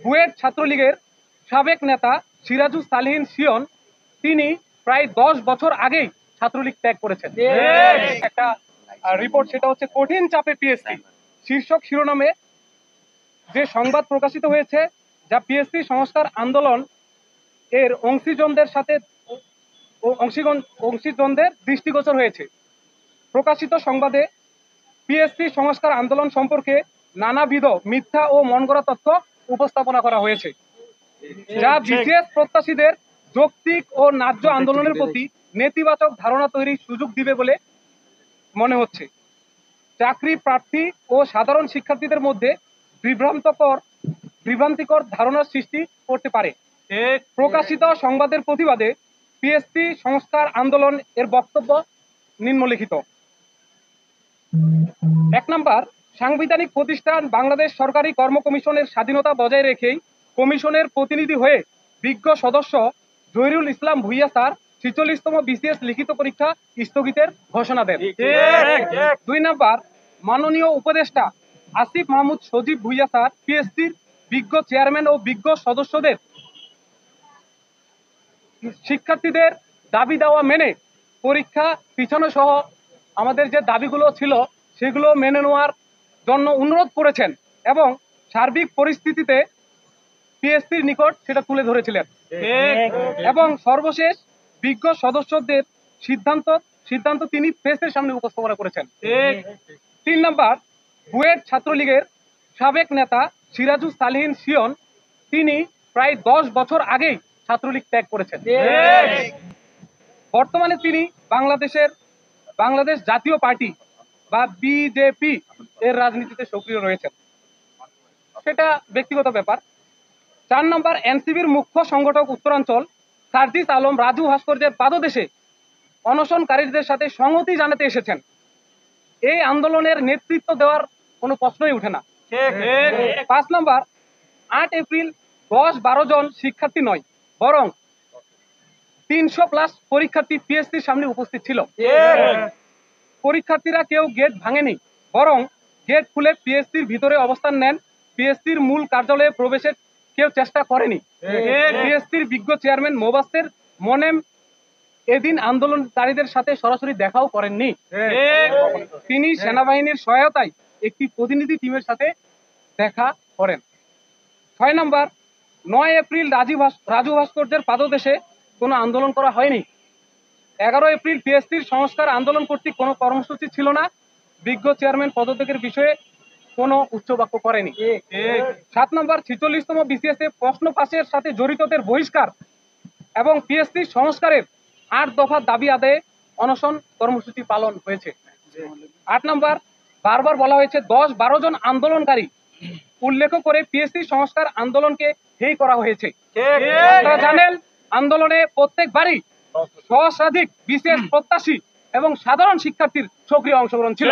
বুয়েট ছাত্রলীগের সাবেক নেতা সিরাজুল সালেহীন শিয়ন তিনি প্রায় 10 বছর আগেই ছাত্রলীগ ত্যাগ করেছেন। একটা রিপোর্ট, সেটা হচ্ছে কঠিন চাপে পিএসসি শীর্ষক শিরোনামে যে সংবাদ প্রকাশিত হয়েছে, যা পিএসসি সংস্কার আন্দোলন এর অংশীজনদের দৃষ্টিগোচর হয়েছে। প্রকাশিত সংবাদে পিএসসি সংস্কার আন্দোলন সম্পর্কে নানাবিধ মিথ্যা ও মনগড়া তথ্য উপস্থাপনা করা হয়েছে, যা বিসিএস প্রত্যাশীদের যৌক্তিক ও ন্যায্য আন্দোলনের প্রতি নেতিবাচক ধারণা তৈরির সুযোগ দিবে বলে মনে হচ্ছে। চাকরি প্রার্থী ও সাধারণ শিক্ষার্থীদের মধ্যে বিভ্রান্তিকর ধারণার সৃষ্টি করতে পারে। প্রকাশিত সংবাদের প্রতিবাদে পিএসসি সংস্কার আন্দোলন এর বক্তব্য নিম্নলিখিত। 1 নম্বর, সাংবিধানিক প্রতিষ্ঠান বাংলাদেশ সরকারি কর্ম কমিশনের স্বাধীনতা বজায় রেখেই কমিশনের প্রতিনিধি হয়ে বিজ্ঞ সদস্য জহিরুল ইসলাম ভূঁইয়া স্যার 46তম বিসিএস লিখিত পরীক্ষা স্থগিতের ঘোষণা দেন। 2 নম্বর, মাননীয় উপদেষ্টা আসিফ মাহমুদ সজীব ভূঁইয়া স্যার পিএসসির বিজ্ঞ চেয়ারম্যান ও বিজ্ঞ সদস্যদের শিক্ষার্থীদের দাবি দেওয়া মেনে পরীক্ষা পিছানো সহ আমাদের যে দাবিগুলো ছিল সেগুলো মেনে নেওয়ার জন্য অনুরোধ করেছেন এবং সার্বিক পরিস্থিতিতে পিএসসির নিকট সেটা তুলে ধরেছিলেন। এবং সর্বশেষ বিজ্ঞ সদস্যদের সিদ্ধান্ত তিনি প্রেসের সামনে উপস্থাপনা করেছেন। 3 নম্বর, বুয়েট ছাত্রলীগের সাবেক নেতা সিরাজুল সালেহীন শিয়ন তিনি প্রায় 10 বছর আগেই ছাত্রলীগ ত্যাগ করেছেন। বর্তমানে তিনি বাংলাদেশ জাতীয় পার্টি বা বিজেপি এর রাজনীতিতে সক্রিয় রয়েছেন, সেটা ব্যক্তিগত ব্যাপার। 4 নম্বর, এনসিবির মুখ্য সংগঠক উত্তরাঞ্চল সার্জিস আলম রাজু ভাস্কর্যের পাদদেশে অনশনকারীদের সাথে সংহতি জানাতে এসেছেন। এই আন্দোলনের নেতৃত্ব দেওয়ার কোনো প্রশ্নই উঠে না। 5 নম্বর, 8 এপ্রিল 10-12 জন শিক্ষার্থী নয় বরং 300+ পরীক্ষার্থী পিএসসির সামনে উপস্থিত ছিল। পরীক্ষার্থীরা কেউ গেট ভাঙেনি, বরং গেট খুলে পিএসসির ভিতরে অবস্থান নেন। পিএসসির মূল কার্যালয়ে প্রবেশের কেউ চেষ্টা করেনি। পিএসসির বিজ্ঞ চেয়ারম্যান মোবাশ্বের মোনেম এদিন আন্দোলনকারীদের সাথে সরাসরি দেখাও করেননি। তিনি সেনাবাহিনীর সহায়তায় একটি প্রতিনিধি টিমের সাথে দেখা করেন। 6 নম্বর, 9 এপ্রিল রাজু ভাস্কর্যের পাদদেশে কোনো আন্দোলন করা হয়নি। 11 এপ্রিল পিএসসির সংস্কার আন্দোলন কর্তৃক কোনো কর্মসূচি ছিল না। বিজ্ঞ চেয়ারম্যান পদত্যাগের বিষয়ে কোনো উচ্চবাক্য করেনি। 7 নম্বর, 46তম বিসিএস এ প্রশ্ন ফাঁসের সাথে জড়িতদের বহিষ্কার এবং পিএসসি সংস্কারের 8 দফা দাবি আদায়ে অনশন কর্মসূচি পালন হয়েছে। 8 নম্বর, বারবার বলা হয়েছে 10-12 জন আন্দোলনকারী উল্লেখ করে পিএসসি সংস্কার আন্দোলনকে হেয় করা হয়েছে। আপনারা জানেন আন্দোলনে প্রত্যেকবারই সহস্রাধিক বিসিএস প্রত্যাশী এবং সাধারণ শিক্ষার্থীর সক্রিয় অংশগ্রহণ ছিল।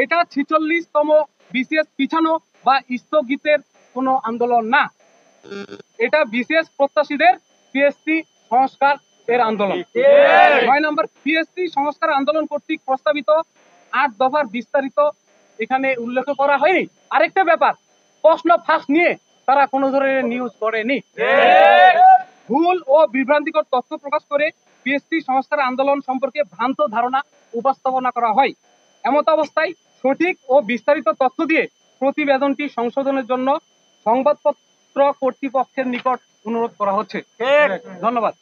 এটা 46তম বিসিএস পিছানো বা স্থগিতের কোনো আন্দোলন না, এটা বিসিএস প্রত্যাশীদের পিএসসি সংস্কার এর আন্দোলন। 9 নম্বর, পিএসসি সংস্কার আন্দোলন কর্তৃক প্রস্তাবিত 8 দফার বিস্তারিত এখানে উল্লেখ করা হয়নি। আরেকটা ব্যাপার, প্রশ্ন ফাঁস নিয়ে তারা কোনো ধরনের নিউজ করেনি। ভুল ও বিভ্রান্তিকর তথ্য প্রকাশ করে পিএসসি সংস্কার আন্দোলন সম্পর্কে ভ্রান্ত ধারণা উপস্থাপনা করা হয়। এমত অবস্থায় সঠিক ও বিস্তারিত তথ্য দিয়ে প্রতিবেদনটি সংশোধনের জন্য সংবাদপত্র কর্তৃপক্ষের নিকট অনুরোধ করা হচ্ছে। ধন্যবাদ।